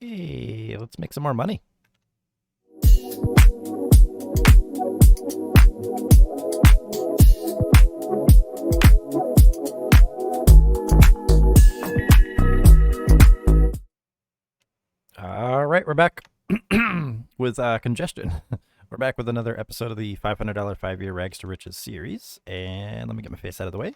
Hey, let's make some more money. All right, we're back with congestion. We're back with another episode of the $500 5-year Rags to Riches series. And let me get my face out of the way.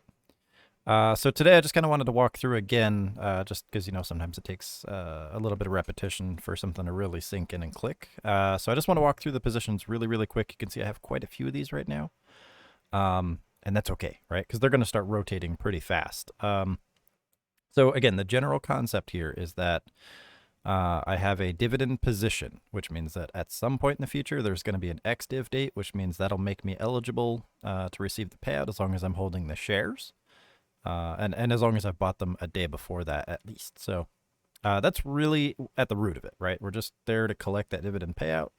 So today I just kind of wanted to walk through again, just because, you know, sometimes it takes a little bit of repetition for something to really sink in and click. So I just want to walk through the positions really, really quick. You can see I have quite a few of these right now. And that's okay, right? Because they're going to start rotating pretty fast. So again, the general concept here is that I have a dividend position, which means that at some point in the future, there's going to be an ex-div date, which means that'll make me eligible to receive the payout as long as I'm holding the shares. And as long as I've bought them a day before that, at least. So that's really at the root of it, right? We're just there to collect that dividend payout.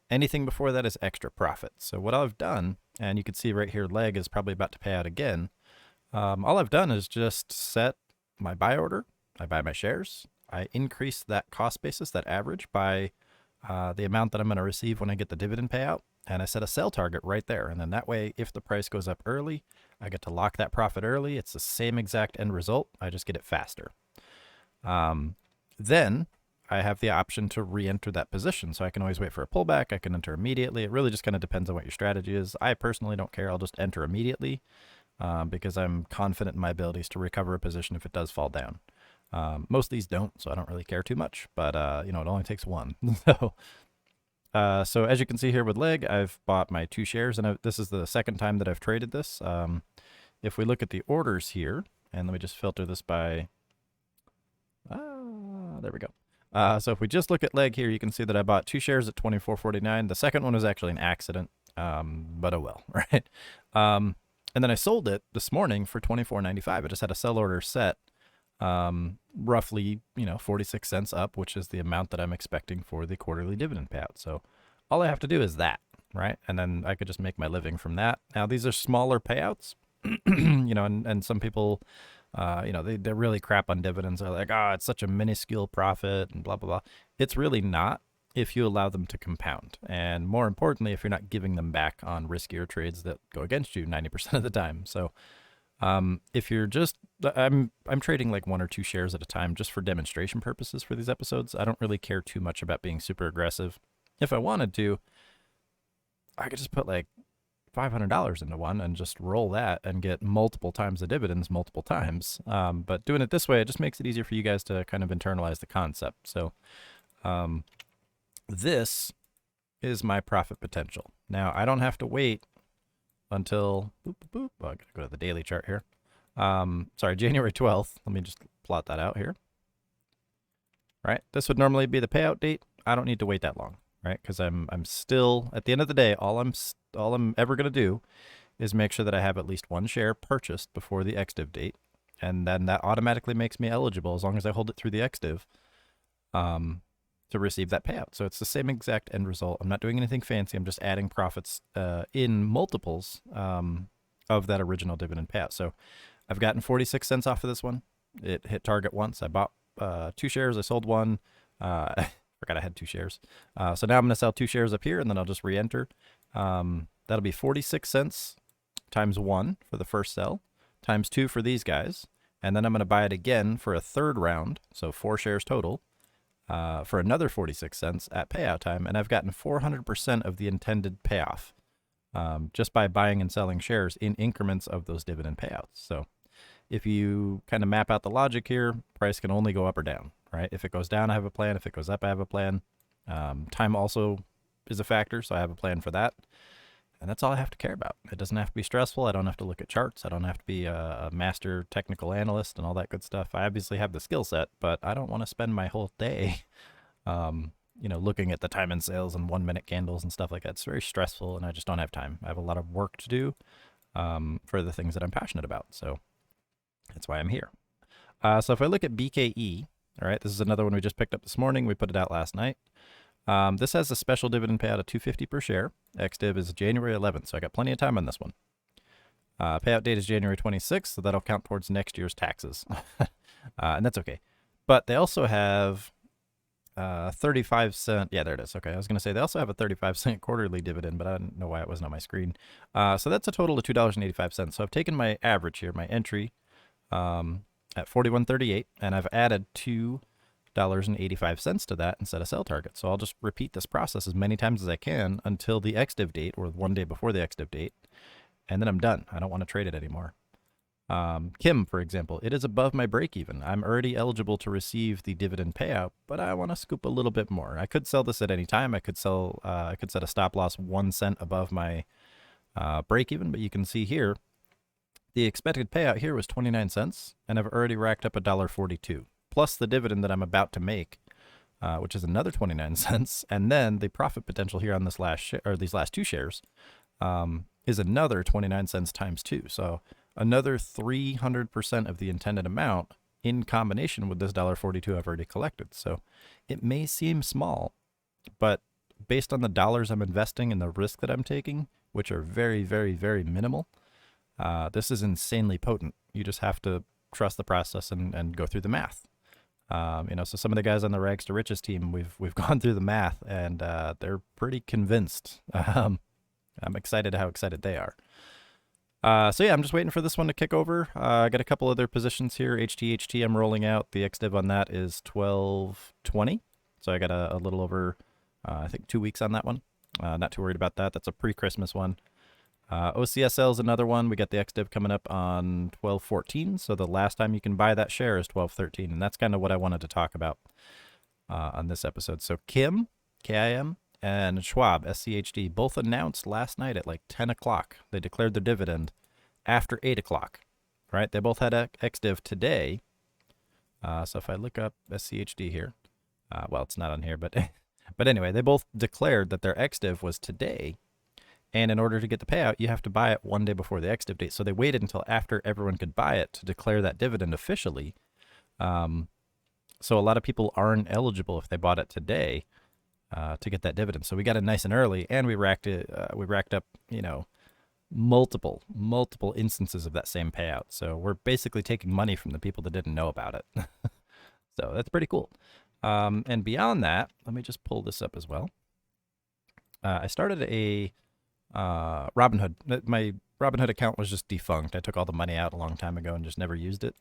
Anything before that is extra profit. So what I've done, and you can see right here, leg is probably about to pay out again. All I've done is just set my buy order. I buy my shares. I increase that cost basis, that average, by the amount that I'm going to receive when I get the dividend payout. And I set a sell target right there. And then that way, if the price goes up early, I get to lock that profit early. It's the same exact end result. I just get it faster. Then I have the option to re-enter that position. So I can always wait for a pullback. I can enter immediately. It really just kind of depends on what your strategy is. I personally don't care. I'll just enter immediately because I'm confident in my abilities to recover a position if it does fall down. Most of these don't, so I don't really care too much, but, you know, it only takes one. So as you can see here with leg, I've bought my 2 shares, and this is the second time that I've traded this. If we look at the orders here, and let me just filter this by, there we go. So if we just look at leg here, you can see that I bought 2 shares at $24.49. The second one was actually an accident, but oh well, right? And then I sold it this morning for $24.95. I just had a sell order set. Roughly, you know, 46 cents up, which is the amount that I'm expecting for the quarterly dividend payout. So all I have to do is that, right? And then I could just make my living from that. Now, these are smaller payouts, you know, and some people, you know, they're really crap on dividends. They're like, oh, it's such a minuscule profit and blah, blah, blah. It's really not if you allow them to compound. And more importantly, if you're not giving them back on riskier trades that go against you 90% of the time. So if you're just, I'm trading like 1 or 2 shares at a time just for demonstration purposes for these episodes. I don't really care too much about being super aggressive. If I wanted to, I could just put like $500 into one and just roll that and get multiple times the dividends multiple times. But doing it this way, it just makes it easier for you guys to kind of internalize the concept. So, this is my profit potential. Now, I don't have to wait until, boop, boop, boop. Oh, I gotta go to the daily chart here. Sorry, January 12th. Let me just plot that out here. Right, this would normally be the payout date. I don't need to wait that long, right? Because I'm still, at the end of the day, all I'm ever gonna do is make sure that I have at least 1 share purchased before the ex-div date, and then that automatically makes me eligible as long as I hold it through the ex-div. To receive that payout. So it's the same exact end result. I'm not doing anything fancy. I'm just adding profits in multiples of that original dividend payout. So I've gotten 46 cents off of this one. It hit target once. I bought 2 shares. I sold 1. I forgot I had 2 shares. So now I'm going to sell 2 shares up here, and then I'll just re-enter. That'll be 46 cents times 1 for the first sell, times 2 for these guys. And then I'm going to buy it again for a third round, so 4 shares total. For another 46 cents at payout time, and I've gotten 400% of the intended payoff just by buying and selling shares in increments of those dividend payouts. So if you kind of map out the logic here, price can only go up or down, right? If it goes down, I have a plan. If it goes up, I have a plan. Time also is a factor, so I have a plan for that. And that's all I have to care about. It doesn't have to be stressful. I don't have to look at charts. I don't have to be a master technical analyst and all that good stuff. I obviously have the skill set, but I don't want to spend my whole day, you know, looking at the time and sales and 1-minute candles and stuff like that. It's very stressful, and I just don't have time. I have a lot of work to do for the things that I'm passionate about. So that's why I'm here. So if I look at BKE, all right, this is another one we just picked up this morning. We put it out last night. This has a special dividend payout of $2.50 per share. Ex-div is January 11th, so I got plenty of time on this one. Payout date is January 26th, so that'll count towards next year's taxes. And that's okay. But they also have 35-cent. Yeah, there it is. Okay, I was going to say they also have a 35-cent quarterly dividend, but I didn't know why it wasn't on my screen. So that's a total of $2.85. So I've taken my average here, my entry, at 41.38, and I've added $2.85 to that and set a sell target. So I'll just repeat this process as many times as I can until the ex-div date, or 1 day before the ex-div date, and then I'm done. I don't want to trade it anymore. Kim, for example, it is above my break even. I'm already eligible to receive the dividend payout, but I want to scoop a little bit more. I could sell this at any time. I could sell. I could set a stop loss 1 cent above my break even, but you can see here the expected payout here was 29 cents, and I've already racked up $1.42 plus the dividend that I'm about to make, which is another 29 cents, and then the profit potential here on this these last 2 shares is another 29 cents times 2. So another 300% of the intended amount in combination with this $1.42 I've already collected. So it may seem small, but based on the dollars I'm investing and the risk that I'm taking, which are very, very, very minimal, this is insanely potent. You just have to trust the process and go through the math. So some of the guys on the Rags to Riches team, we've gone through the math, and they're pretty convinced. I'm excited how excited they are. So yeah, I'm just waiting for this one to kick over. I got a couple other positions here. HTHT I'm rolling out. The XDiv on that is 12.20. So I got a little over, I think 2 weeks on that one. Not too worried about that. That's a pre-Christmas one. OCSL is another one. We got the XDiv coming up on 12.14. So the last time you can buy that share is 12.13. And that's kind of what I wanted to talk about on this episode. So Kim, KIM, and Schwab, SCHD, both announced last night at like 10 o'clock. They declared their dividend after 8 o'clock, right? They both had XDiv today. So if I look up SCHD here, well, it's not on here, but anyway, they both declared that their XDiv was today. And in order to get the payout, you have to buy it 1 day before the XDiv date. So they waited until after everyone could buy it to declare that dividend officially. So a lot of people aren't eligible if they bought it today to get that dividend. So we got it nice and early, and we racked up, multiple instances of that same payout. So we're basically taking money from the people that didn't know about it. So that's pretty cool. And beyond that, let me just pull this up as well. I started a Robinhood. My Robinhood account was just defunct. I took all the money out a long time ago and just never used it.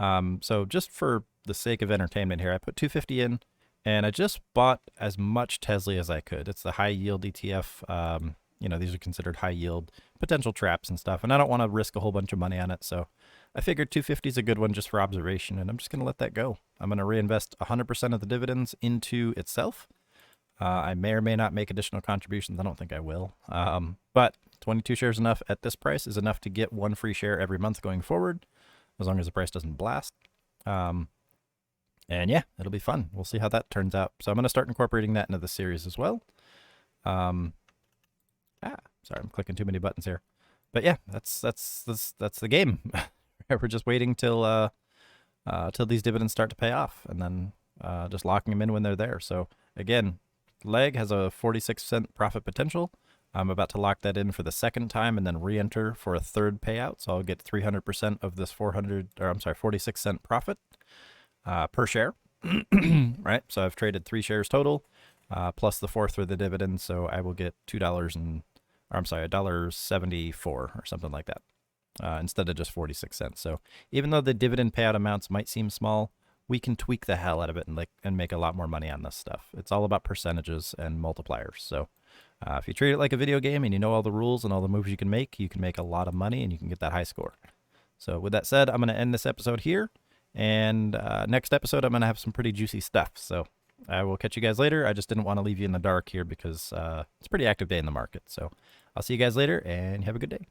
So just for the sake of entertainment here, I put $250 in. And I just bought as much Tesla as I could. It's the high yield ETF. These are considered high yield potential traps and stuff. And I don't want to risk a whole bunch of money on it. So I figured 250 is a good one just for observation. And I'm just going to let that go. I'm going to reinvest 100% of the dividends into itself. I may or may not make additional contributions. I don't think I will. But 22 shares enough at this price is enough to get 1 free share every month going forward, as long as the price doesn't blast. And yeah, it'll be fun. We'll see how that turns out. So I'm going to start incorporating that into the series as well. Sorry, I'm clicking too many buttons here. But yeah, that's the game. We're just waiting till these dividends start to pay off, and then just locking them in when they're there. So again, Leg has a 46-cent profit potential. I'm about to lock that in for the second time and then re-enter for a third payout. So I'll get 300% of this 46-cent profit per share, right? So I've traded 3 shares total, plus the 4th for the dividend. So I will get $1.74 or something like that, instead of just 46 cents. So even though the dividend payout amounts might seem small, we can tweak the hell out of it and make a lot more money on this stuff. It's all about percentages and multipliers. So if you treat it like a video game and you know all the rules and all the moves you can make a lot of money and you can get that high score. So with that said, I'm going to end this episode here. And next episode, I'm going to have some pretty juicy stuff. So I will catch you guys later. I just didn't want to leave you in the dark here because it's a pretty active day in the market. So I'll see you guys later and have a good day.